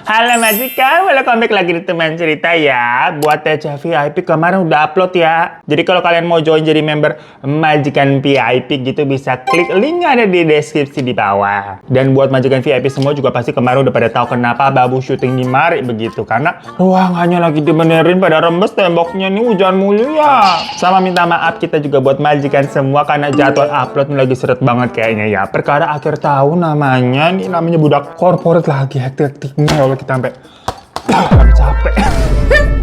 Halo majikan, welcome back lagi di teman cerita ya. Buat TC VIP kemarin udah upload ya. Jadi kalau kalian mau join jadi member majikan VIP gitu bisa klik linknya ada di deskripsi di bawah. Dan buat majikan VIP semua juga pasti kemarin udah pada tahu kenapa Babu syuting di Mari begitu. Karena ruangannya lagi dibenerin pada rembes, temboknya nih hujan mulu ya. Sama minta maaf kita juga buat majikan semua karena jadwal upload ini lagi seret banget kayaknya ya. Perkara akhir tahun namanya budak korporat lagi hektik-hektiknya ya. Kita sampai capek.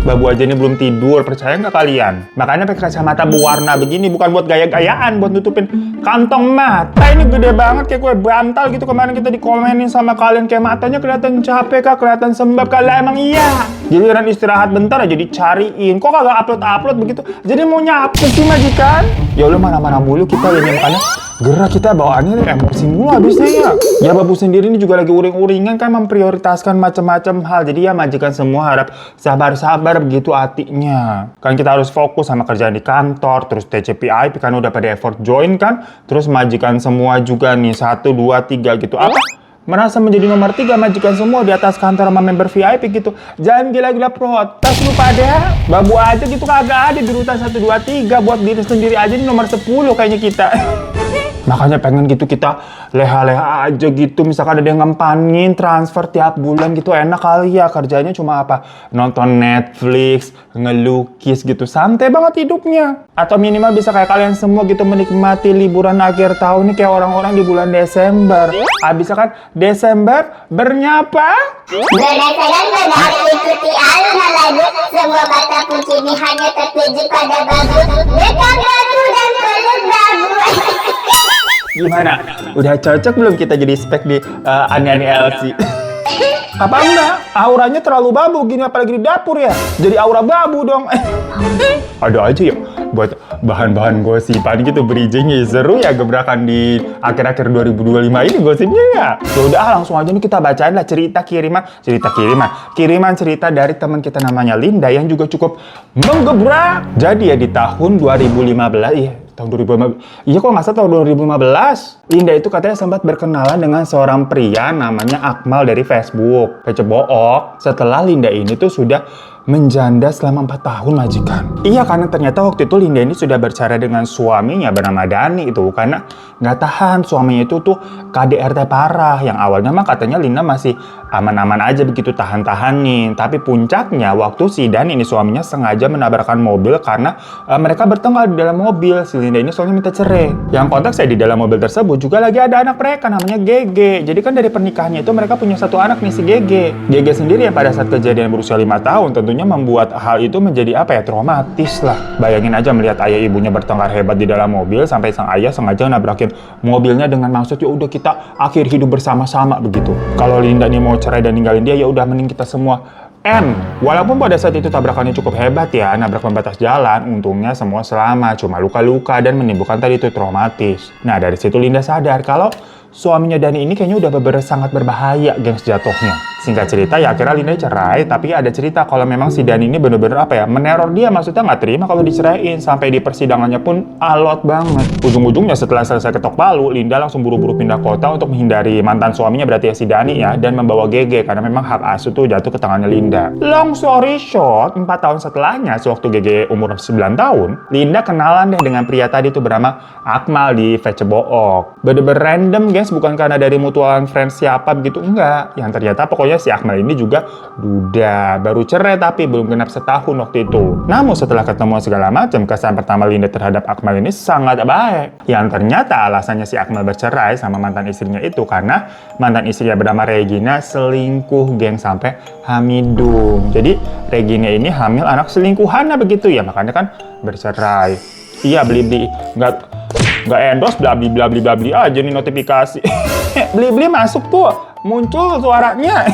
Babu aja ini belum tidur, percaya nggak kalian? Makanya pakai kacamata berwarna begini bukan buat gaya-gayaan, buat nutupin kantong mata. Ini gede banget kayak kue bantal gitu. Kemarin kita dikomenin sama kalian kayak matanya kelihatan capek kah, kelihatan sembab kalian emang iya. Giliran istirahat bentar aja dicariin. Kok kagak upload begitu? Jadi mau nyapu sih majikan? Ya udah mana-mana mulu kita ini makanya gerak kita bawaannya emosi mulu habisnya ya. Ya Babu sendiri ini juga lagi uring-uringan kan memprioritaskan macam-macam hal. Jadi ya majikan semua harap sabar-sabar begitu hatinya. Kan kita harus fokus sama kerjaan di kantor, terus TCPIP kan udah pada effort join kan. Terus majikan semua juga nih 1, 2, 3 gitu. Apa? Merasa menjadi nomor 3 majikan semua di atas kantor sama member VIP gitu. Jangan gila-gila protes lu pada. Babu aja gitu kagak ada di urutan 1, 2, 3. Buat diri sendiri aja di nomor 10 kayaknya kita. Makanya pengen gitu kita leha-leha aja gitu. Misalkan ada yang ngempanin transfer tiap bulan gitu. Enak kali ya kerjanya cuma apa? Nonton Netflix, ngelukis gitu. Santai banget hidupnya. Atau minimal bisa kayak kalian semua gitu menikmati liburan akhir tahun ini kayak orang-orang di bulan Desember. Abisnya kan Desember bernyapa? Berdasarkan mengikuti alur lagu, semua kata kunci ini hanya tertuju pada Babu. Dekat Babu dan peluk Babu. Gimana? Udah cocok belum kita jadi spek di Ani-Ani LC? Apa enggak? Auranya terlalu Babu gini apalagi di dapur ya. Jadi aura Babu dong. Ada aja ya buat bahan-bahan gosipan gitu bridging-nya. Seru ya gebrakan di akhir-akhir 2025 ini gosipnya ya. Yaudah langsung aja nih kita bacain lah kiriman cerita dari teman kita namanya Linda yang juga cukup menggebrak. Jadi ya di tahun 2015 tahun 2015. Iya kok nggak salah tahun 2015. Linda itu katanya sempat berkenalan dengan seorang pria namanya Akmal dari Facebook. Kecebook. Setelah Linda ini tuh sudah menjanda selama 4 tahun majikan. Iya karena ternyata waktu itu Linda ini sudah bercerai dengan suaminya bernama Dani itu karena nggak tahan suaminya itu tuh KDRT parah. Yang awalnya mah katanya Linda masih aman-aman aja begitu tahan-tahanin. Tapi puncaknya waktu si Dani ini suaminya sengaja menabrakkan mobil karena mereka bertengkar di dalam mobil. Si Linda ini soalnya minta cerai. Yang konteks saya di dalam mobil tersebut juga lagi ada anak mereka namanya Gege. Jadi kan dari pernikahannya itu mereka punya satu anak nih si Gege. Gege sendiri yang pada saat kejadian berusia 5 tahun tentunya membuat hal itu menjadi apa ya traumatis lah. Bayangin aja melihat ayah ibunya bertengkar hebat di dalam mobil sampai sang ayah sengaja nabrakin mobilnya dengan maksud ya udah kita akhir hidup bersama-sama begitu. Kalau Linda nih mau cerai dan ninggalin dia ya udah mending kita semua walaupun pada saat itu tabrakannya cukup hebat ya, nabrak pembatas jalan, untungnya semua selamat, cuma luka-luka dan menimbulkan tadi itu traumatis. Nah dari situ Linda sadar kalau suaminya Dani ini kayaknya udah sangat berbahaya gengs jatuhnya. Singkat cerita ya akhirnya Linda cerai, tapi ada cerita kalau memang si Dani ini bener-bener apa ya, meneror dia, maksudnya nggak terima kalau diceraiin. Sampai di persidangannya pun alot banget. Ujung-ujungnya setelah selesai ketok palu, Linda langsung buru-buru pindah kota untuk menghindari mantan suaminya berarti ya si Dani ya, dan membawa Gege karena memang hak asuh tuh jatuh ke tangannya Linda. Long story short, 4 tahun setelahnya, sewaktu Gege umur 9 tahun, Linda kenalan deh dengan pria tadi tuh bernama Akmal di Facebook. Bener-bener random guys, bukan karena dari mutualan friends siapa begitu, enggak. Yang ternyata pokoknya si Akmal ini juga duda, baru cerai tapi belum genap setahun waktu itu. Namun setelah ketemu segala macam, kesan pertama Linda terhadap Akmal ini sangat baik. Yang ternyata alasannya si Akmal bercerai sama mantan istrinya itu karena mantan istrinya bernama Regina selingkuh geng sampai hamidung. Jadi Regina ini hamil anak selingkuhannya begitu ya, makanya kan bercerai. Iya beli-beli, nggak endorse beli aja nih notifikasi. Beli masuk tuh, muncul suaranya.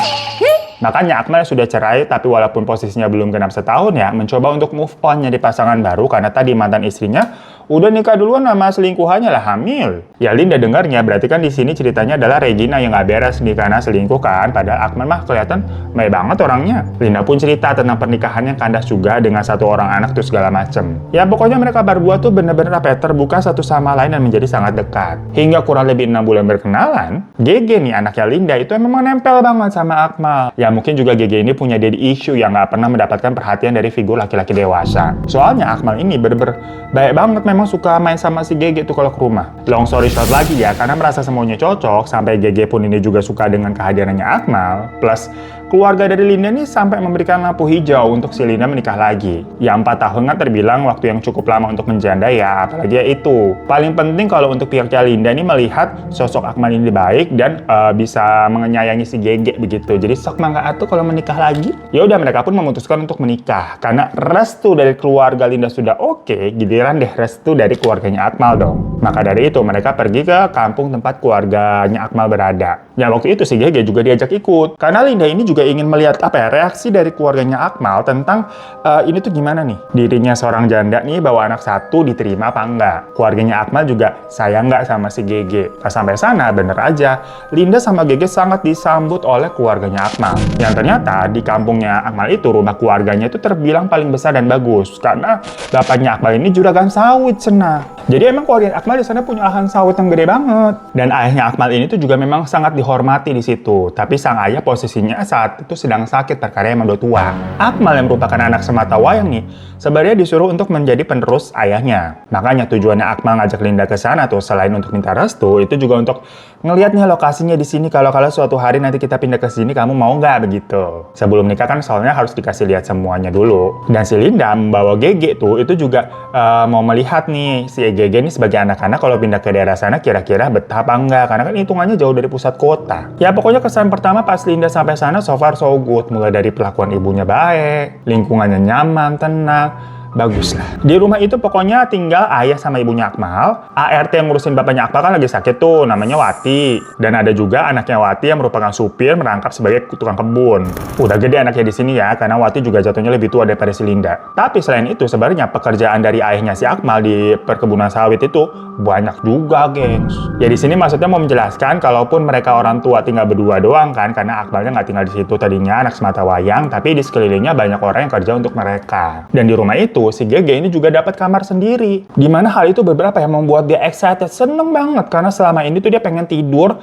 Makanya Akmal sudah cerai, tapi walaupun posisinya belum genap setahun ya, mencoba untuk move on jadi pasangan baru karena tadi mantan istrinya udah nikah duluan sama selingkuhannya lah hamil. Ya Linda dengarnya berarti kan di sini ceritanya adalah Regina yang nggak beres nih karena selingkuh kan. Padahal Akmal mah kelihatan baik banget orangnya. Linda pun cerita tentang pernikahannya kandas juga dengan satu orang anak tuh segala macem. Ya pokoknya mereka berdua tuh bener-bener apa ya, terbuka satu sama lain dan menjadi sangat dekat. Hingga kurang lebih 6 bulan berkenalan, Gege nih anaknya Linda itu memang nempel banget sama Akmal. Ya mungkin juga GG ini punya daddy issue yang nggak pernah mendapatkan perhatian dari figur laki-laki dewasa. Soalnya Akmal ini bener-bener baik banget, memang suka main sama si GG tuh kalau ke rumah. Long story short lagi ya, karena merasa semuanya cocok, sampai GG pun ini juga suka dengan kehadirannya Akmal. Plus keluarga dari Linda nih sampai memberikan lampu hijau untuk si Linda menikah lagi. Ya 4 tahun kan terbilang waktu yang cukup lama untuk menjanda ya, apalagi ya itu. Paling penting kalau untuk pihaknya Linda nih melihat sosok Akmal ini baik dan bisa menyayangi si GG begitu. Jadi sok mangga atuh kalau menikah lagi. Ya udah, mereka pun memutuskan untuk menikah. Karena restu dari keluarga Linda sudah oke, giliran deh restu dari keluarganya Akmal dong. Maka dari itu mereka pergi ke kampung tempat keluarganya Akmal berada. Ya waktu itu si GG juga diajak ikut. Karena Linda ini juga ingin melihat reaksi dari keluarganya Akmal tentang ini tuh gimana nih, dirinya seorang janda nih bawa anak satu diterima apa enggak, keluarganya Akmal juga sayang nggak sama si GG. Pas sampai sana bener aja Linda sama GG sangat disambut oleh keluarganya Akmal, yang ternyata di kampungnya Akmal itu rumah keluarganya itu terbilang paling besar dan bagus karena bapaknya Akmal ini juragan sawit cenah. Jadi emang keluarga Akmal di sana punya lahan sawit yang gede banget. Dan ayahnya Akmal ini tuh juga memang sangat dihormati di situ. Tapi sang ayah posisinya saat itu sedang sakit perkara emang udah tua. Akmal yang merupakan anak semata wayang nih, sebenarnya disuruh untuk menjadi penerus ayahnya. Makanya tujuannya Akmal ngajak Linda ke sana tuh selain untuk minta restu, itu juga untuk ngelihat nih lokasinya di sini. Kalau suatu hari nanti kita pindah ke sini, kamu mau nggak begitu? Sebelum nikah kan soalnya harus dikasih lihat semuanya dulu. Dan si Linda membawa GG tuh itu juga mau melihat nih si GG ini sebagai anak-anak kalau pindah ke daerah sana kira-kira betah apa enggak, karena kan hitungannya jauh dari pusat kota. Ya pokoknya kesan pertama pas Linda sampai sana so far so good, mulai dari perlakuan ibunya baik, lingkungannya nyaman, tenang, bagus lah. Di rumah itu pokoknya tinggal ayah sama ibunya Akmal. ART yang ngurusin bapaknya Akmal kan lagi sakit tuh, namanya Wati. Dan ada juga anaknya Wati yang merupakan supir merangkap sebagai tukang kebun. Udah gede anaknya di sini ya, karena Wati juga jatuhnya lebih tua daripada si Linda. Tapi selain itu sebenarnya pekerjaan dari ayahnya si Akmal di perkebunan sawit itu banyak juga, gengs. Ya di sini maksudnya mau menjelaskan kalaupun mereka orang tua tinggal berdua doang kan, karena Akmalnya nggak tinggal di situ tadinya, anak semata wayang, tapi di sekelilingnya banyak orang yang kerja untuk mereka. Dan di rumah itu si GG ini juga dapat kamar sendiri. Dimana hal itu beberapa yang membuat dia excited, seneng banget karena selama ini tuh dia pengen tidur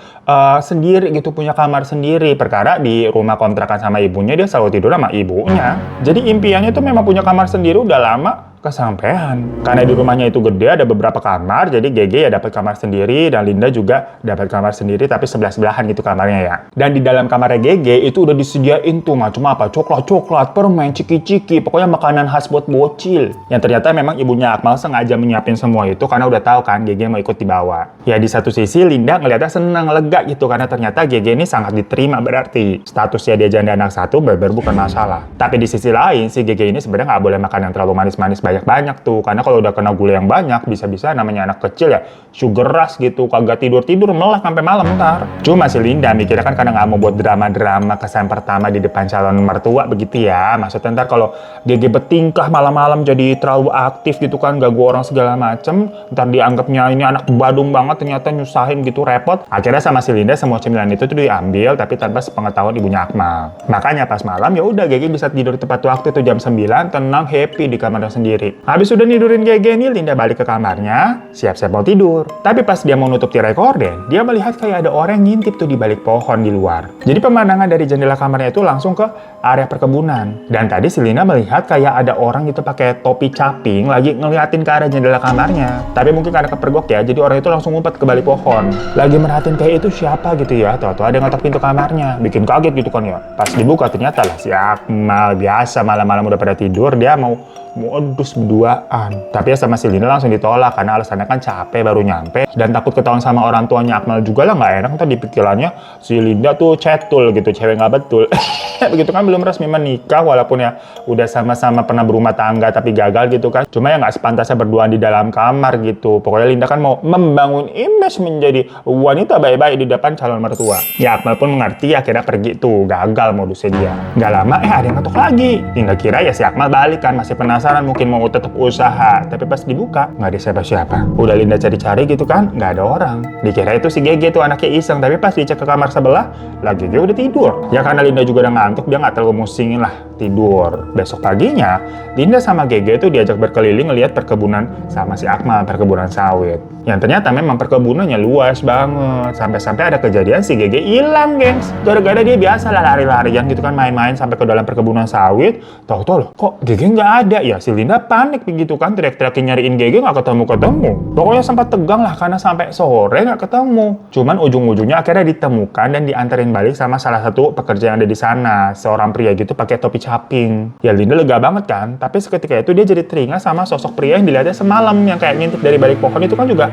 sendiri gitu, punya kamar sendiri. Perkara di rumah kontrakan sama ibunya dia selalu tidur sama ibunya. Jadi impiannya tuh memang punya kamar sendiri udah lama kesampean. Karena di rumahnya itu gede, ada beberapa kamar, jadi GG ya dapat kamar sendiri dan Linda juga dapat kamar sendiri, tapi sebelah-sebelahan gitu kamarnya ya. Dan di dalam kamarnya GG itu udah disediain tuh macam apa, coklat-coklat, permen, ciki-ciki, pokoknya makanan khas buat bocil. Yang ternyata memang ibunya Akmal sengaja menyiapin semua itu karena udah tahu kan GG mau ikut dibawa. Ya di satu sisi Linda ngeliatnya senang, lega gitu karena ternyata GG ini sangat diterima, berarti statusnya dia janda anak satu bener bukan masalah. Tapi di sisi lain si GG ini sebenarnya nggak boleh makan yang terlalu manis-manis banyak tuh, karena kalau udah kena gula yang banyak bisa-bisa namanya anak kecil ya sugar rush gitu, kagak tidur melek sampai malam ntar. Cuma si Linda mikirnya kan karena nggak mau buat drama-drama kesan pertama di depan calon mertua begitu ya, maksudnya ntar kalau GG bertingkah malam-malam jadi terlalu aktif gitu kan, ganggu orang segala macem, ntar dianggapnya ini anak badung banget, ternyata nyusahin gitu, repot. Akhirnya sama si Linda semua cemilan itu tuh diambil tapi tanpa sepengetahuan ibunya Akmal. Makanya pas malam ya udah GG bisa tidur tepat waktu tuh jam 9, tenang happy di kamarnya sendiri. Habis udah nidurin GG nih, Linda balik ke kamarnya, siap-siap mau tidur. Tapi pas dia mau nutup tirai gorden, dia melihat kayak ada orang yang ngintip tuh di balik pohon di luar. Jadi pemandangan dari jendela kamarnya itu langsung ke area perkebunan. Dan tadi si Linda melihat kayak ada orang gitu pakai topi caping lagi ngeliatin ke arah jendela kamarnya. Tapi mungkin karena kepergok ya, jadi orang itu langsung ngumpet ke balik pohon. Lagi merhatiin kayak itu siapa gitu ya, tahu-tahu ada yang ngetok pintu kamarnya. Bikin kaget gitu kan ya. Pas dibuka ternyata lah si Akmal, biasa malam-malam udah pada tidur, dia mau modus berduaan. Tapi ya sama si Linda langsung ditolak karena alasannya kan capek baru nyampe dan takut ketahuan sama orang tuanya Akmal juga lah, nggak enak ntar dipikirannya si Linda tuh cetul gitu, cewek nggak betul. Begitu kan belum resmi menikah walaupun ya udah sama-sama pernah berumah tangga tapi gagal gitu kan. Cuma ya nggak sepantasnya berduaan di dalam kamar gitu. Pokoknya Linda kan mau membangun image menjadi wanita baik-baik di depan calon mertua. Ya Akmal pun mengerti, akhirnya pergi tuh, gagal modusnya dia. Nggak lama ada yang ngetok lagi. Tinggal kira ya si Akmal balik kan, masih penasaran mungkin mau tetap usaha. Tapi pas dibuka nggak ada siapa-siapa. Udah Linda cari-cari gitu kan, nggak ada orang. Dikira itu si GG tuh anaknya iseng, tapi pas dicek ke kamar sebelah, lagi GG udah tidur. Ya karena Linda juga udah ngantuk, dia nggak terlalu musingin lah. tidur. Besok paginya, Linda sama Gege itu diajak berkeliling ngeliat perkebunan sama si Akmal, perkebunan sawit. Yang ternyata memang perkebunannya luas banget. Sampai-sampai ada kejadian si Gege hilang, gengs. Gara-gara dia biasa lah lari-larian gitu kan, main-main sampai ke dalam perkebunan sawit. Tahu-tahu loh, kok Gege nggak ada? Ya si Linda panik begitu kan, teriak-teriakin nyariin Gege nggak ketemu-ketemu. Pokoknya sempat tegang lah karena sampai sore nggak ketemu. Cuman ujung-ujungnya akhirnya ditemukan dan dianterin balik sama salah satu pekerja yang ada di sana. Seorang pria gitu pakai topi caping. Ya Linda lega banget kan, tapi seketika itu dia jadi teringat sama sosok pria yang dilihatnya semalam yang kayak ngintip dari balik pohon itu kan juga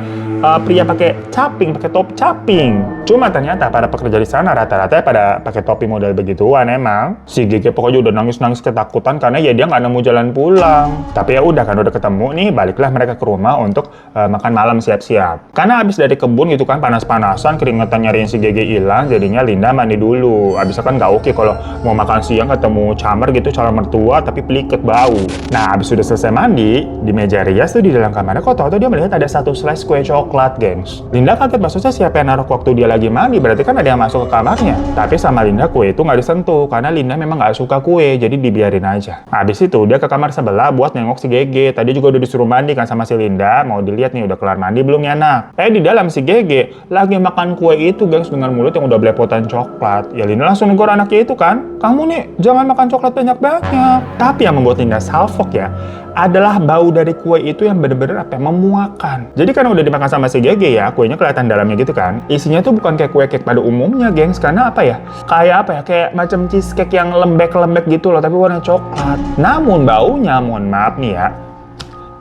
pria pakai caping, pakai topi caping. Cuma ternyata para pekerja di sana rata-rata pada pakai topi model begituan emang. Si Gege pokoknya udah nangis-nangis ketakutan karena ya dia nggak nemu jalan pulang. Tapi ya udah kan udah ketemu nih, baliklah mereka ke rumah untuk makan malam siap-siap. Karena habis dari kebun gitu kan panas-panasan, keringetan nyariin si Gege hilang, jadinya Linda mandi dulu. Abisnya kan nggak oke kalau mau makan siang ketemu camer gitu calon mertua tapi peliket bau. Nah abis sudah selesai mandi, di meja rias tuh di dalam kamarnya kok tau-tau dia melihat ada satu slice kue coklat, gengs. Linda kaget, maksudnya siapa yang naruh waktu dia lagi mandi, berarti kan ada yang masuk ke kamarnya. Tapi sama Linda kue itu nggak disentuh, karena Linda memang nggak suka kue, jadi dibiarin aja. Habis itu dia ke kamar sebelah buat nengok si Gege. Tadi juga udah disuruh mandi kan sama si Linda, mau dilihat nih udah kelar mandi belum ya nak. Di dalam si Gege lagi makan kue itu, gengs, dengan mulut yang udah belepotan coklat. Ya Linda langsung negor anaknya itu kan, kamu nih jangan makan coklat banyak-banyak. Tapi yang membuat Linda salfok ya, adalah bau dari kue itu yang bener-bener memuakan. Jadi kan udah dimakan sama si Gege ya, kuenya kelihatan dalamnya gitu kan. Isinya tuh bukan kayak kue cake pada umumnya, gengs. Karena apa ya? Kayak macam cheesecake yang lembek-lembek gitu loh, tapi warna coklat. Namun baunya, mohon maaf nih ya,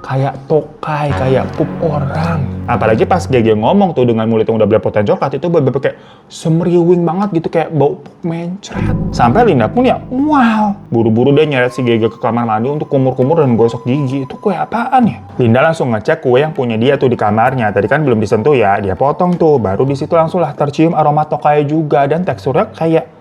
kayak tokai, kayak pup orang. Apalagi pas Gege ngomong tuh dengan mulut yang udah belepotan coklat, itu bener-bener kayak semriwing banget gitu, kayak bau pup mencret. Sampai Linda pun ya, wow. Buru-buru dia nyeret si Gege ke kamar mandi untuk kumur-kumur dan gosok gigi. Itu kue apaan ya? Linda langsung ngecek kue yang punya dia tuh di kamarnya. Tadi kan belum disentuh ya, dia potong tuh. Baru di situ langsung lah tercium aroma tokai juga dan teksturnya kayak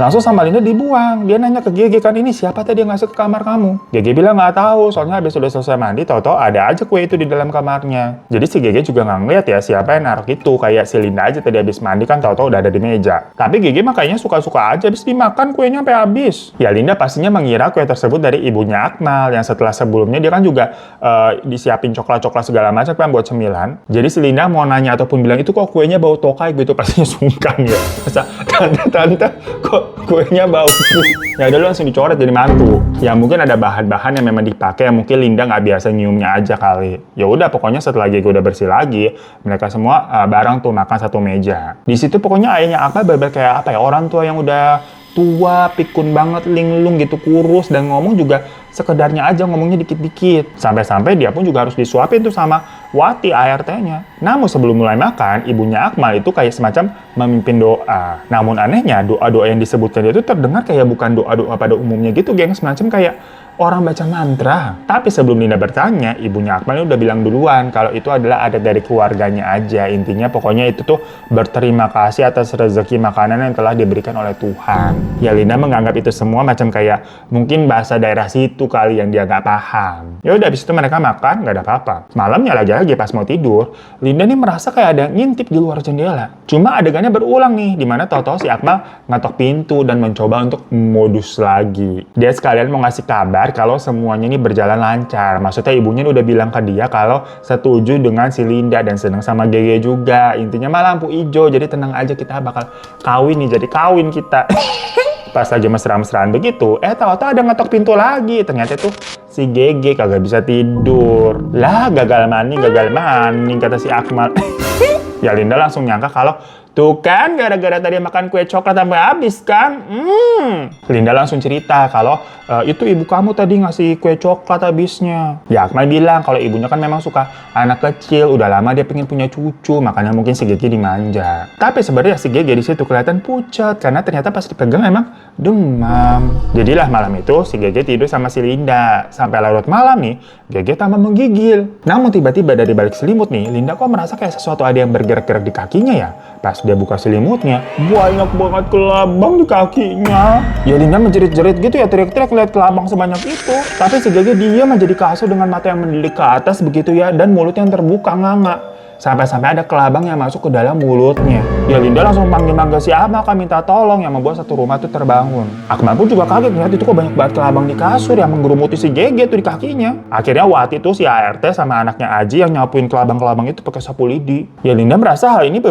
langsung sama Linda dibuang. Dia nanya ke Gege kan, ini siapa tadi yang ngasih ke kamar kamu? Gege bilang nggak tahu, soalnya habis udah selesai mandi, tau-tau ada aja kue itu di dalam kamarnya. Jadi si Gege juga nggak ngeliat ya siapa yang naruh itu. Kayak si Linda aja tadi habis mandi kan tau-tau udah ada di meja. Tapi Gege makanya suka-suka aja habis dimakan kuenya sampai habis. Ya Linda pastinya mengira kue tersebut dari ibunya Akmal yang setelah sebelumnya dia kan juga disiapin coklat-coklat segala macam kan buat cemilan. Jadi si Linda mau nanya ataupun bilang itu kok kuenya bau tokai gitu, pastinya sungkan ya. Masa tante kok kuenya bau? Ya udah lu langsung dicoret jadi mantu. Ya mungkin ada bahan-bahan yang memang dipakai yang mungkin Linda nggak biasa nyiumnya aja kali. Ya udah pokoknya setelah Gege udah bersih lagi, mereka semua bareng tuh makan satu meja. Di situ pokoknya ayahnya Akmal bener kayak apa ya, orang tua yang udah tua, pikun banget, linglung gitu, kurus, dan ngomong juga sekedarnya aja, ngomongnya dikit-dikit. Sampai-sampai dia pun juga harus disuapin tuh sama Wati ART-nya. Namun sebelum mulai makan, ibunya Akmal itu kayak semacam memimpin doa. Namun anehnya, doa-doa yang disebutkan itu terdengar kayak bukan doa-doa pada umumnya gitu, geng. Semacam kayak orang baca mantra. Tapi sebelum Linda bertanya, ibunya Akmal udah bilang duluan kalau itu adalah adat dari keluarganya aja. Intinya pokoknya itu tuh berterima kasih atas rezeki makanan yang telah diberikan oleh Tuhan. Ya Linda menganggap itu semua macam kayak mungkin bahasa daerah situ kali yang dia nggak paham. Ya udah habis itu mereka makan, nggak ada apa-apa. Malamnya lagi-lagi pas mau tidur, Linda nih merasa kayak ada ngintip di luar jendela. Cuma adegannya berulang nih, dimana tahu-tahu si Akmal ngatok pintu dan mencoba untuk modus lagi. Dia sekalian mau ngasih kabar kalau semuanya ini berjalan lancar. Maksudnya ibunya udah bilang ke dia kalau setuju dengan si Linda dan seneng sama Gege juga. Intinya mah lampu hijau, jadi tenang aja kita bakal kawin nih, jadi kawin kita. Pas lagi mesra-mesraan begitu, tahu-tahu ada ngetok pintu lagi. Ternyata tuh si Gege kagak bisa tidur. Lah gagal mani kata si Akmal. Ya Linda langsung nyangka kalau tuh kan, gara-gara tadi makan kue coklat sampai habis kan? Linda langsung cerita kalau itu ibu kamu tadi ngasih kue coklat habisnya. Ya Akmal bilang kalau ibunya kan memang suka anak kecil, udah lama dia pengen punya cucu, makanya mungkin si Gege dimanja. Tapi sebenarnya si Gege di situ kelihatan pucat karena ternyata pas dipegang emang demam. Jadilah malam itu si Gege tidur sama si Linda. Sampai larut malam nih, Gege tambah menggigil. Namun tiba-tiba dari balik selimut nih, Linda kok merasa kayak sesuatu ada yang bergerak-gerak di kakinya ya. Pas dia buka selimutnya, banyak banget kelabang di kakinya. Ya Linda menjerit-jerit gitu ya, teriak-teriak lihat kelabang sebanyak itu. Tapi si Gege diam aja di kasur dengan mata yang mendelik ke atas begitu ya, dan mulut yang terbuka nganga. Sampai-sampai ada kelabang yang masuk ke dalam mulutnya. Ya Linda langsung panggil-manggil si Akmal kan minta tolong, yang membuat satu rumah tuh terbangun. Akmal pun juga kaget ngeliat itu kok banyak banget kelabang di kasur yang menggerumuti si Gege tuh di kakinya. Akhirnya Wati tuh si ART sama anaknya Aji yang nyapuin kelabang-kelabang itu pakai sapu lidi. Ya Linda merasa hal ini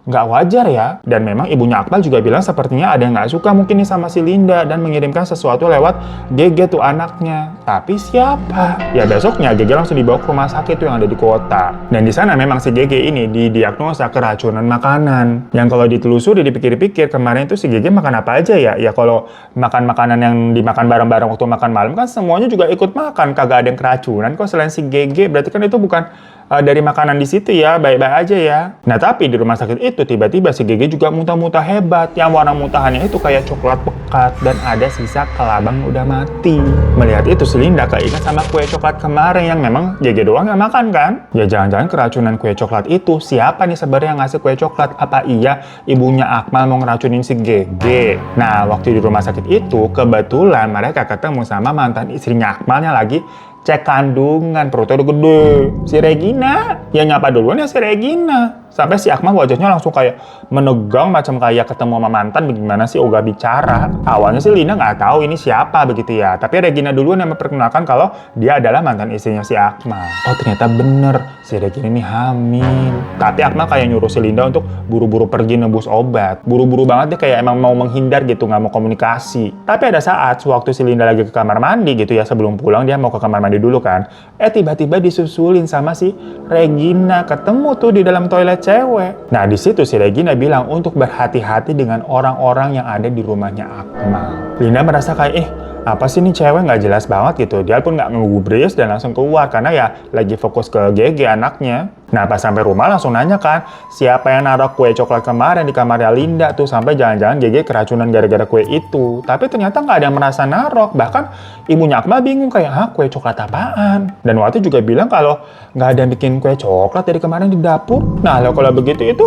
nggak wajar ya. Dan memang ibunya Akmal juga bilang sepertinya ada yang nggak suka mungkin nih sama si Linda dan mengirimkan sesuatu lewat Gege tuh anaknya. Tapi siapa? Ya besoknya Gege langsung dibawa ke rumah sakit tuh yang ada di kota. Dan di sana memang si Gege ini didiagnosa keracunan makanan. Yang kalau ditelusuri dipikir-pikir kemarin tuh si Gege makan apa aja ya? Ya kalau makan makanan yang dimakan bareng-bareng waktu makan malam kan semuanya juga ikut makan, kagak ada yang keracunan kok selain si Gege. Berarti kan itu bukan dari makanan di situ ya, baik-baik aja ya. Nah tapi di rumah sakit itu tiba-tiba si Gege juga muntah-muntah hebat. Yang warna muntahannya itu kayak coklat pekat dan ada sisa kelabang udah mati. Melihat itu si Linda keinget sama kue coklat kemarin yang memang Gege doang yang makan kan? Ya jangan-jangan keracunan kue coklat itu siapa nih sebenarnya yang ngasih kue coklat? Apa iya ibunya Akmal mau ngeracunin si Gege? Nah waktu di rumah sakit itu kebetulan mereka ketemu sama mantan istrinya Akmalnya lagi cek kandungan, perutnya udah gede. Si Regina, yang nyapa duluan ya si Regina. Sampai si Akmal wajahnya langsung kayak menegang macam kayak ketemu sama mantan bagaimana sih Oga bicara. Awalnya sih Linda nggak tahu ini siapa begitu ya. Tapi Regina duluan yang memperkenalkan kalau dia adalah mantan istrinya si Akmal. Oh ternyata bener, si Regina ini hamil. Tapi Akmal kayak nyuruh si Linda untuk buru-buru pergi nebus obat. Buru-buru banget dia kayak emang mau menghindar gitu, nggak mau komunikasi. Tapi ada saat sewaktu si Linda lagi ke kamar mandi gitu ya, sebelum pulang dia mau ke kamar mandi dulu kan. Tiba-tiba disusulin sama si Regina, ketemu tuh di dalam toilet cewek. Nah di situ si Regina bilang untuk berhati-hati dengan orang-orang yang ada di rumahnya Akmal. Linda merasa kayak apa sih nih cewek nggak jelas banget gitu. Dia pun nggak ngegubris dan langsung keluar karena ya lagi fokus ke Gege anaknya. Nah pas sampai rumah langsung nanya kan siapa yang naruh kue coklat kemarin di kamarnya Linda tuh, sampai jangan-jangan Gege keracunan gara-gara kue itu. Tapi ternyata nggak ada yang merasa naruh. Bahkan ibunya Akmal bingung kayak kue coklat apaan. Dan waktu juga bilang kalau nggak ada yang bikin kue coklat dari kemarin di dapur. Nah kalau begitu itu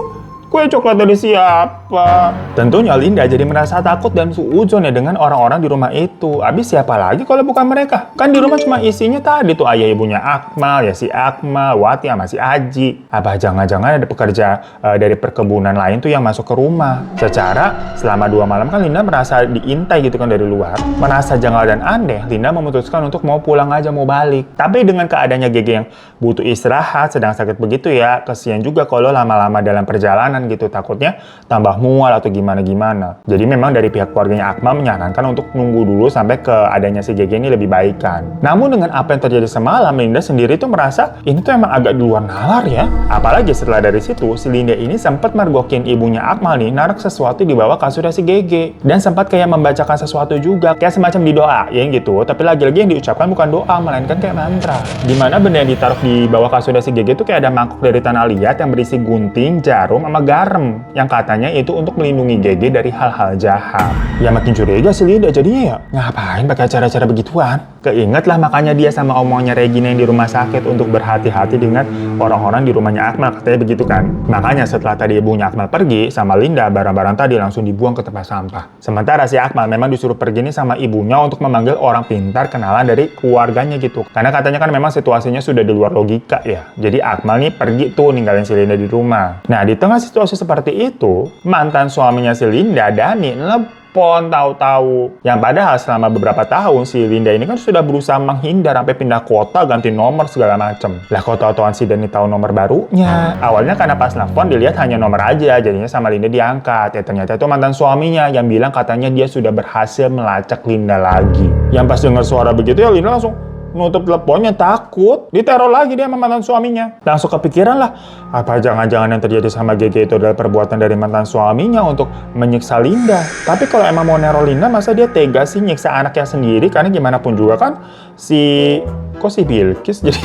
kue coklat dari siapa? Tentunya Linda jadi merasa takut dan suudzon ya dengan orang-orang di rumah itu. Abis siapa lagi kalau bukan mereka? Kan di rumah cuma isinya tadi tuh ayah ibunya Akmal, ya si Akmal, Wati sama si Aji. Apa jangan-jangan ada pekerja dari perkebunan lain tuh yang masuk ke rumah? Secara selama 2 malam kan Linda merasa diintai gitu kan dari luar. Merasa janggal dan aneh, Linda memutuskan untuk mau pulang aja, mau balik. Tapi dengan keadaannya Gege yang butuh istirahat, sedang sakit begitu ya, kesian juga kalau lama-lama dalam perjalanan gitu, takutnya tambah mual atau gimana-gimana. Jadi memang dari pihak keluarganya Akmal menyarankan untuk nunggu dulu sampai keadaannya si Gege ini lebih baikan. Namun dengan apa yang terjadi semalam, Linda sendiri tuh merasa ini tuh emang agak di luar nalar ya. Apalagi setelah dari situ, si Linda ini sempat mergokin ibunya Akmal nih naruh sesuatu di bawah kasurnya si Gege. Dan sempat kayak membacakan sesuatu juga, kayak semacam didoain gitu. Tapi lagi-lagi yang diucapkan bukan doa, melainkan kayak mantra. Dimana benda yang ditaruh di bawah kasurnya si Gege tuh kayak ada mangkok dari tanah liat yang berisi gunting, jarum, sama garam yang katanya itu untuk melindungi Gege dari hal-hal jahat. Ya makin curiga si Linda jadinya ya. Ngapain pakai cara-cara begituan? Keinget lah makanya dia sama omongnya Regina yang di rumah sakit untuk berhati-hati dengan orang-orang di rumahnya Akmal, katanya begitu kan. Makanya setelah tadi ibunya Akmal pergi sama Linda, barang-barang tadi langsung dibuang ke tempat sampah. Sementara si Akmal memang disuruh pergi nih sama ibunya untuk memanggil orang pintar kenalan dari keluarganya gitu. Karena katanya kan memang situasinya sudah di luar logika ya. Jadi Akmal nih pergi tuh ninggalin si Linda di rumah. Nah di tengah situasi seperti itu, mantan suaminya si Linda, Dani, nelpon tahu-tahu. Yang padahal selama beberapa tahun si Linda ini kan sudah berusaha menghindar sampai pindah kota, ganti nomor segala macem. Lah kok tahu-tahuan si Dani tahu nomor barunya. Awalnya karena pas nelpon dilihat hanya nomor aja, jadinya sama Linda diangkat. Ya ternyata itu mantan suaminya yang bilang katanya dia sudah berhasil melacak Linda lagi. Yang pas dengar suara begitu ya Linda langsung nutup teleponnya, takut diteror lagi dia sama mantan suaminya. Langsung kepikiran lah, apa jangan-jangan yang terjadi sama Gege itu adalah perbuatan dari mantan suaminya untuk menyiksa Linda. Tapi kalau emang mau neror Linda, masa dia tega sih nyiksa anaknya sendiri? Karena gimana pun juga kan si Bilkis jadi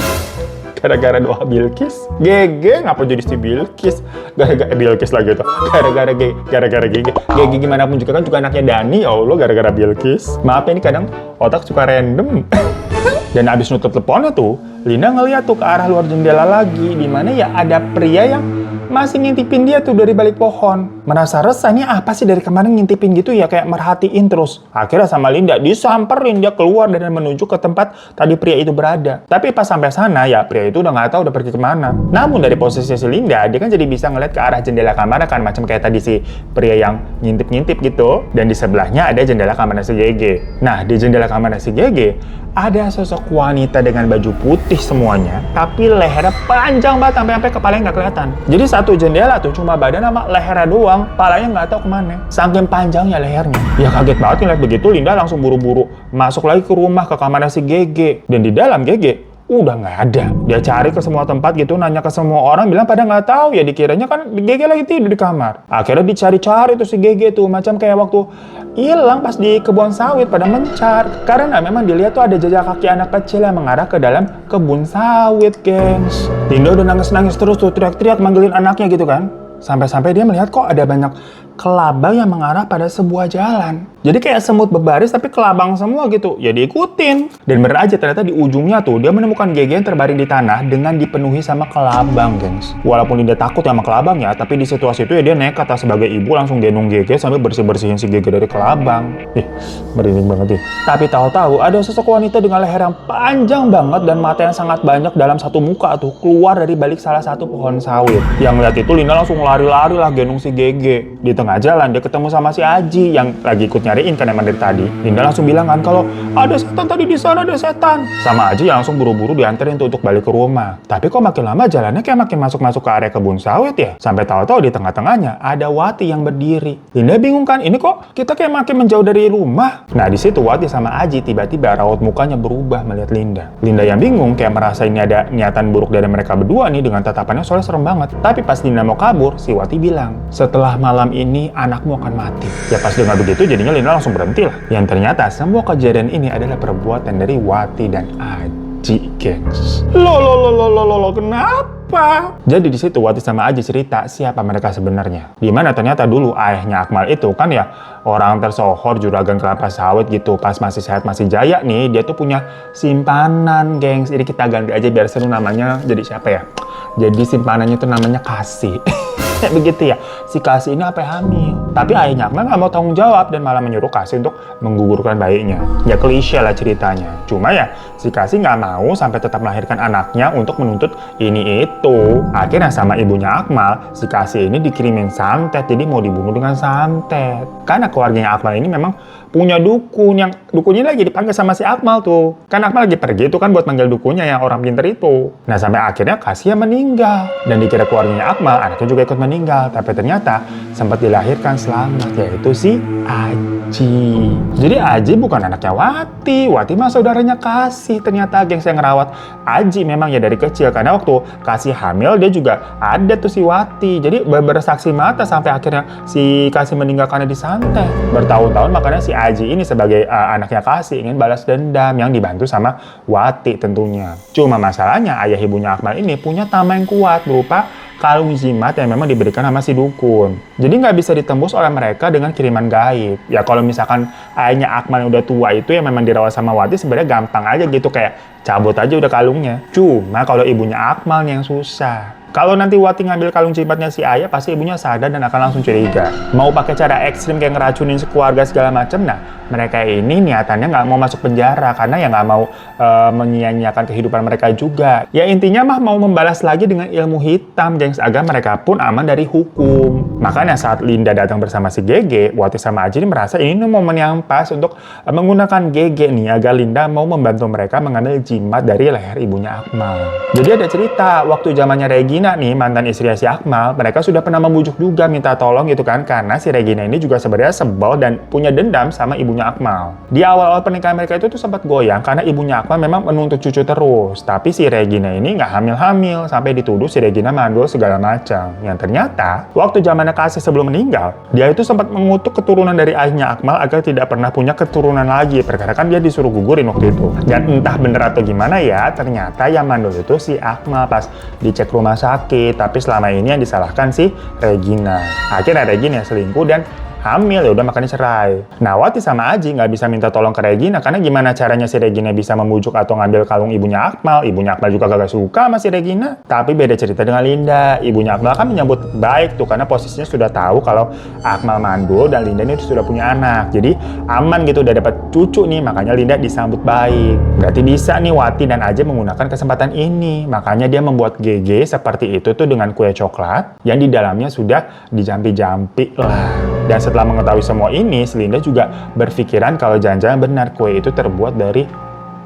gara-gara doa Bilkis, Gege ngapa jadi si Bilkis? Gara-gara Bilkis lagi tuh. Gara-gara Gege. Gege gimana pun juga kan juga anaknya Dani. Ya Allah, gara-gara Bilkis. Maaf ya ini kadang otak suka random. Dan abis nutup teleponnya tuh, Linda ngeliat tuh ke arah luar jendela lagi, di mana ya ada pria yang masih ngintipin dia tuh dari balik pohon. Merasa resah, ini apa sih dari kemarin ngintipin gitu ya, kayak merhatiin terus. Akhirnya sama Linda disamperin, dia keluar dan menuju ke tempat tadi pria itu berada. Tapi pas sampai sana ya pria itu udah nggak tahu udah pergi kemana. Namun dari posisi si Linda, dia kan jadi bisa ngeliat ke arah jendela kamar kan, macam kayak tadi si pria yang ngintip-ngintip gitu. Dan di sebelahnya ada jendela kamar si Gege. Nah di jendela kamar si Gege ada sosok wanita dengan baju putih semuanya, tapi lehernya panjang banget sampai kepalanya nggak kelihatan. Jadi satu jendela tuh cuma badan sama lehernya doang, palanya nggak tahu kemana. Saking panjangnya lehernya. Ya kaget banget ngeliat begitu, Linda langsung buru-buru masuk lagi ke rumah ke kamarnya si Gege. Dan di dalam Gege udah nggak ada. Dia cari ke semua tempat gitu, nanya ke semua orang, bilang pada nggak tahu ya, dikiranya kan Gege lagi tidur di kamar. Akhirnya dicari-cari tuh si Gege tuh, macam kayak waktu hilang pas di kebun sawit pada mencar. Karena memang dilihat tuh ada jejak kaki anak kecil yang mengarah ke dalam kebun sawit, gengs. Linda udah nangis-nangis terus tuh, teriak-teriak manggilin anaknya gitu kan. Sampai-sampai dia melihat kok ada banyak kelabang yang mengarah pada sebuah jalan. Jadi kayak semut berbaris tapi kelabang semua gitu. Ya diikutin. Dan bener aja ternyata di ujungnya tuh dia menemukan Gege yang terbaring di tanah dengan dipenuhi sama kelabang, gengs. Walaupun Linda takut sama kelabang ya, tapi di situasi itu ya dia nekat sebagai ibu langsung gendong Gege sambil bersih-bersihin si Gege dari kelabang. Merinding banget nih. Tapi tahu-tahu ada sosok wanita dengan leher yang panjang banget dan mata yang sangat banyak dalam satu muka tuh keluar dari balik salah satu pohon sawit. Yang ngeliat itu Linda langsung lari-lari lah gendong si Gege. Di tengah jalan dia ketemu sama si Aji yang lagi ikut nyariin kan emang dari tadi. Linda langsung bilang kan kalau ada setan tadi, di sana ada setan. Sama Aji yang langsung buru-buru dianterin untuk balik ke rumah. Tapi kok makin lama jalannya kayak makin masuk-masuk ke area kebun sawit ya. Sampai tahu-tahu di tengah-tengahnya ada Wati yang berdiri. Linda bingung kan, ini kok kita kayak makin menjauh dari rumah. Nah di situ Wati sama Aji tiba-tiba raut mukanya berubah melihat Linda. Linda yang bingung kayak merasa ini ada niatan buruk dari mereka berdua nih dengan tatapannya, soalnya serem banget. Tapi pas Linda mau kabur, si Wati bilang, setelah malam ini anakmu akan mati. Ya pas dengar begitu jadinya Linda langsung berhenti lah. Yang ternyata semua kejadian ini adalah perbuatan dari Wati dan Aji, gengs. Loh, kenapa? Jadi di situ Wati sama Aji cerita siapa mereka sebenarnya. Dimana ternyata dulu ayahnya Akmal itu kan ya orang tersohor juragan kelapa sawit gitu. Pas masih sehat masih jaya nih, dia tuh punya simpanan, gengs. Jadi kita ganti aja biar seru namanya jadi siapa ya? Jadi simpanannya itu namanya Kasih. Kayak begitu ya, si Kasih ini apa hamil. Tapi ayahnya Akmal nggak mau tanggung jawab dan malah menyuruh Kasih untuk menggugurkan bayinya. Ya klise lah ceritanya. Cuma ya si Kasih nggak mau sampai tetap melahirkan anaknya untuk menuntut ini itu. Akhirnya sama ibunya Akmal, si Kasih ini dikirimin santet, jadi mau dibunuh dengan santet. Karena keluarganya Akmal ini memang punya dukun, yang dukunnya lagi dipanggil sama si Akmal tuh. Kan Akmal lagi pergi itu kan buat manggil dukunnya yang orang pinter itu. Nah sampai akhirnya Kasih yang meninggal. Dan dikira keluarganya Akmal, anaknya juga ikut meninggal. Tapi ternyata sempat dilahirkan selamat, yaitu si Aji. Jadi Aji bukan anaknya Wati. Wati mah saudaranya Kasih. Ternyata gengs yang ngerawat Aji memang ya dari kecil. Karena waktu Kasih hamil dia juga ada tuh si Wati. Jadi bersaksi mata sampai akhirnya si Kasih meninggal karena disantet. Bertahun-tahun makanya si Aji ini sebagai anaknya Kasih ingin balas dendam yang dibantu sama Wati tentunya. Cuma masalahnya ayah ibunya Akmal ini punya tameng kuat berupa kalung jimat yang memang diberikan sama si dukun. Jadi nggak bisa ditembus oleh mereka dengan kiriman gaib. Ya kalau misalkan ayahnya Akmal yang udah tua itu yang memang dirawat sama Wati sebenarnya gampang aja gitu, kayak cabut aja udah kalungnya. Cuma kalau ibunya Akmal yang susah. Kalau nanti Wati ngambil kalung jimatnya si ayah, pasti ibunya sadar dan akan langsung curiga. Mau pakai cara ekstrim kayak ngeracunin keluarga segala macam, nah mereka ini niatannya nggak mau masuk penjara karena ya nggak mau menyia-nyiakan kehidupan mereka juga. Ya intinya mah mau membalas lagi dengan ilmu hitam, gengs, agar mereka pun aman dari hukum. Makanya saat Linda datang bersama si Gege, Wati sama Aji ini merasa ini momen yang pas untuk menggunakan Gege nih agar Linda mau membantu mereka mengambil jimat dari leher ibunya Akmal. Jadi ada cerita waktu zamannya Regina nih, mantan istri si Akmal, mereka sudah pernah membujuk juga minta tolong gitu kan, karena si Regina ini juga sebenarnya sebel dan punya dendam sama ibunya Akmal. Di awal-awal pernikahan mereka itu tuh sempat goyang karena ibunya Akmal memang menuntut cucu terus, tapi si Regina ini nggak hamil-hamil sampai dituduh si Regina mandul segala macam. Yang ternyata waktu zamannya Kasih sebelum meninggal, dia itu sempat mengutuk keturunan dari ayahnya Akmal agar tidak pernah punya keturunan lagi, perkara kan dia disuruh gugurin waktu itu. Dan entah bener atau gimana ya, ternyata yang mandul itu si Akmal pas dicek rumah sakit, tapi selama ini yang disalahkan si Regina. Akhirnya Regina selingkuh dan hamil, ya udah makanya cerai. Nah, Wati sama Aji nggak bisa minta tolong ke Regina karena gimana caranya si Regina bisa membujuk atau ngambil kalung ibunya Akmal. Ibunya Akmal juga gak suka sama si Regina. Tapi beda cerita dengan Linda. Ibunya Akmal kan menyambut baik tuh karena posisinya sudah tahu kalau Akmal mandul dan Linda ini sudah punya anak. Jadi aman gitu, udah dapat cucu nih, makanya Linda disambut baik. Berarti bisa nih Wati dan Aji menggunakan kesempatan ini. Makanya dia membuat GG seperti itu tuh dengan kue coklat yang di dalamnya sudah dijampi-jampi lah. Dan setelah mengetahui semua ini, Linda juga berpikiran kalau jangan-jangan benar kue itu terbuat dari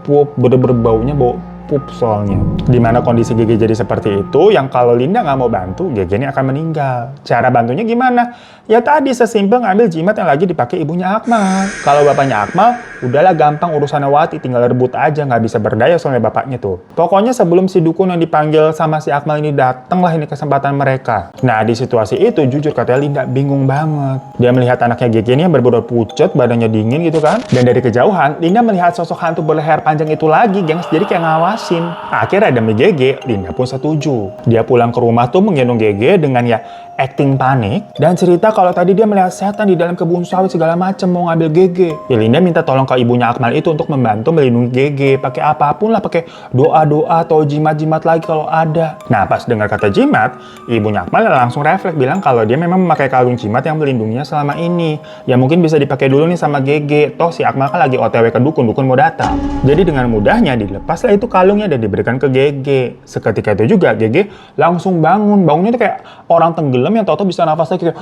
pup, bener-bener baunya bau pup soalnya. Dimana kondisi GG jadi seperti itu, yang kalau Linda nggak mau bantu, GG ini akan meninggal. Cara bantunya gimana? Ya tadi sesimpel ngambil jimat yang lagi dipakai ibunya Akmal. Kalau bapaknya Akmal, udahlah gampang urusannya Wati, tinggal rebut aja, nggak bisa berdaya soalnya bapaknya tuh. Pokoknya sebelum si dukun yang dipanggil sama si Akmal ini datang lah ini kesempatan mereka. Nah di situasi itu jujur katanya Linda bingung banget. Dia melihat anaknya GG ini yang berbodor pucet, badannya dingin gitu kan. Dan dari kejauhan, Linda melihat sosok hantu berleher panjang itu lagi, gengs, jadi kayak ngawasin. Akhirnya demi GG, Linda pun setuju. Dia pulang ke rumah tuh menggendong GG dengan ya acting panik dan cerita kalau tadi dia melihat setan di dalam kebun sawit segala macam mau ngambil GG. Ya Linda minta tolong ke ibunya Akmal itu untuk membantu melindungi GG, pakai apapun lah, pakai doa-doa atau jimat-jimat lagi kalau ada. Nah pas dengar kata jimat, ibunya Akmal langsung refleks bilang kalau dia memang memakai kalung jimat yang melindunginya selama ini. Ya mungkin bisa dipakai dulu nih sama GG. Toh si Akmal kan lagi OTW ke dukun mau datang. Jadi dengan mudahnya dilepaslah itu kalungnya dan diberikan ke GG. Seketika itu juga GG langsung bangun. Bangunnya tuh kayak orang tenggelam yang tau-tau bisa nafas lagi kayak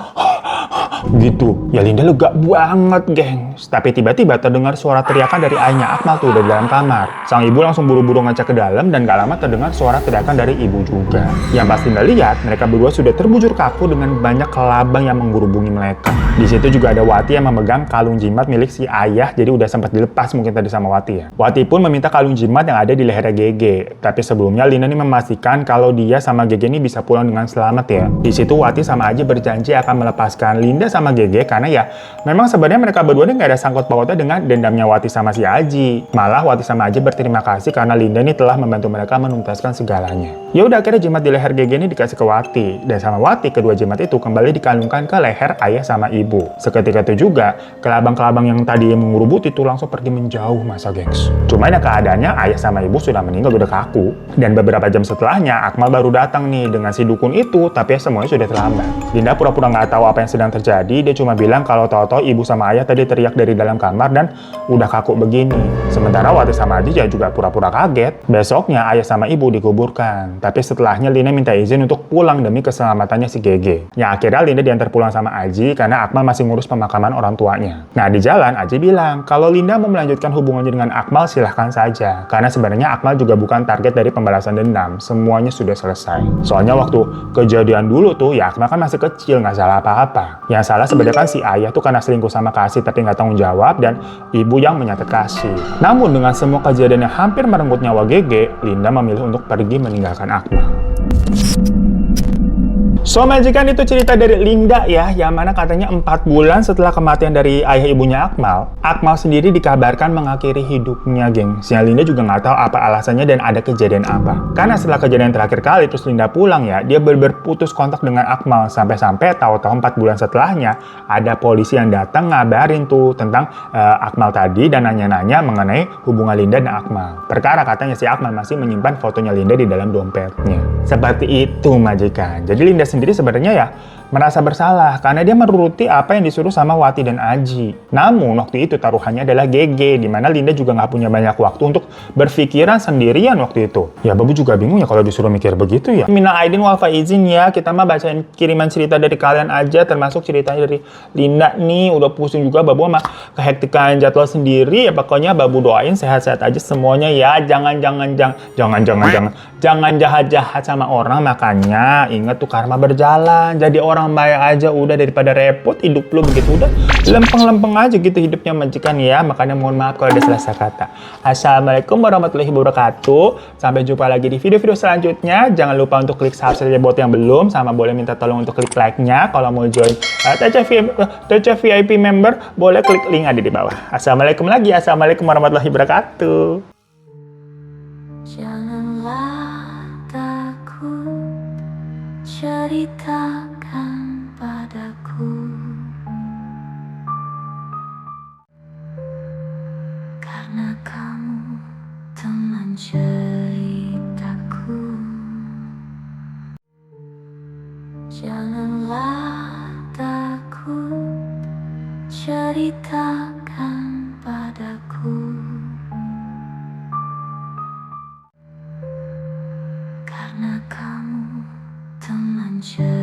gitu. Ya Linda lega banget, gengs. Tapi tiba-tiba terdengar suara teriakan dari ayahnya Akmal tuh dari dalam kamar. Sang ibu langsung buru-buru ngecek ke dalam dan gak lama terdengar suara teriakan dari ibu juga. Yang pas Linda lihat, mereka berdua sudah terbujur kaku dengan banyak kelabang yang menggerubungi mereka. Di situ juga ada Wati yang memegang kalung jimat milik si ayah, jadi udah sempat dilepas mungkin tadi sama Wati ya. Wati pun meminta kalung jimat yang ada di lehernya GG. Tapi sebelumnya Linda ini memastikan kalau dia sama GG ini bisa pulang dengan selamat ya. Di situ Wati sama Aji berjanji akan melepaskan Linda sama GG karena ya memang sebenarnya mereka berdua ini nggak ada sangkut pautnya dengan dendamnya Wati sama si Aji. Malah Wati sama Aji berterima kasih karena Linda ini telah membantu mereka menuntaskan segalanya. Ya udah akhirnya jimat di leher GG ini dikasih ke Wati dan sama Wati kedua jimat itu kembali dikalungkan ke leher ayah sama ibu. Seketika itu juga kelabang-kelabang yang tadi mengerubut itu langsung pergi menjauh masa gengs. Cuma ya keadaannya ayah sama ibu sudah meninggal, udah kaku. Dan beberapa jam setelahnya Akmal baru datang nih dengan si dukun itu, tapi ya semuanya sudah terlambat. Linda pura-pura nggak tahu apa yang sedang terjadi. Dia cuma bilang kalau tahu-tahu ibu sama ayah tadi teriak dari dalam kamar dan udah kaku begini. Sementara Wati sama Aji juga pura-pura kaget. Besoknya ayah sama ibu dikuburkan. Tapi setelahnya Linda minta izin untuk pulang demi keselamatannya si GG. Ya akhirnya Linda diantar pulang sama Aji karena Akmal masih ngurus pemakaman orang tuanya. Nah di jalan Aji bilang kalau Linda mau melanjutkan hubungannya dengan Akmal silahkan saja. Karena sebenarnya Akmal juga bukan target dari pembalasan dendam. Semuanya sudah selesai. Soalnya waktu kejadian dulu tuh ya Akmal kan masih kecil, nggak salah apa-apa. Yang salah sebenarnya kan si ayah tuh karena selingkuh sama Kasih tapi nggak tanggung jawab dan ibu yang menyatet Kasih. Namun dengan semua kejadian yang hampir merenggut nyawa GG, Linda memilih untuk pergi meninggalkan Akmal. So majikan itu cerita dari Linda ya, yang mana katanya 4 bulan setelah kematian dari ayah ibunya Akmal, Akmal sendiri dikabarkan mengakhiri hidupnya, geng. Si Linda juga nggak tahu apa alasannya dan ada kejadian apa. Karena setelah kejadian terakhir kali terus Linda pulang ya, dia berputus kontak dengan Akmal sampai-sampai tahu-tahu 4 bulan setelahnya ada polisi yang datang ngabarin tuh tentang Akmal tadi dan nanya-nanya mengenai hubungan Linda dan Akmal. Perkara katanya si Akmal masih menyimpan fotonya Linda di dalam dompetnya. Seperti itu majikan. Jadi Linda sendiri sebenarnya ya merasa bersalah karena dia menuruti apa yang disuruh sama Wati dan Aji. Namun waktu itu taruhannya adalah GG, di mana Linda juga nggak punya banyak waktu untuk berpikiran sendirian waktu itu. Ya Babu juga bingung ya kalau disuruh mikir begitu ya. Minal aidin wal faizin ya, kita mah bacain kiriman cerita dari kalian aja, termasuk ceritanya dari Linda nih. Udah pusing juga Babu sama kehektikan jadwal sendiri ya. Pokoknya Babu doain sehat-sehat aja semuanya ya. Jangan jahat-jahat sama orang, makanya ingat tuh karma berjalan. Jadi orang baik aja udah daripada repot hidup lu begitu, udah lempeng-lempeng aja gitu hidupnya majikan ya. Makanya mohon maaf kalau ada salah kata. Assalamualaikum warahmatullahi wabarakatuh. Sampai jumpa lagi di video-video selanjutnya. Jangan lupa untuk klik subscribe buat yang belum, sama boleh minta tolong untuk klik like-nya. Kalau mau join TC VIP member boleh klik link ada di bawah. Assalamualaikum lagi. Assalamualaikum warahmatullahi wabarakatuh. Janganlah takut, ceritakan padaku adventure.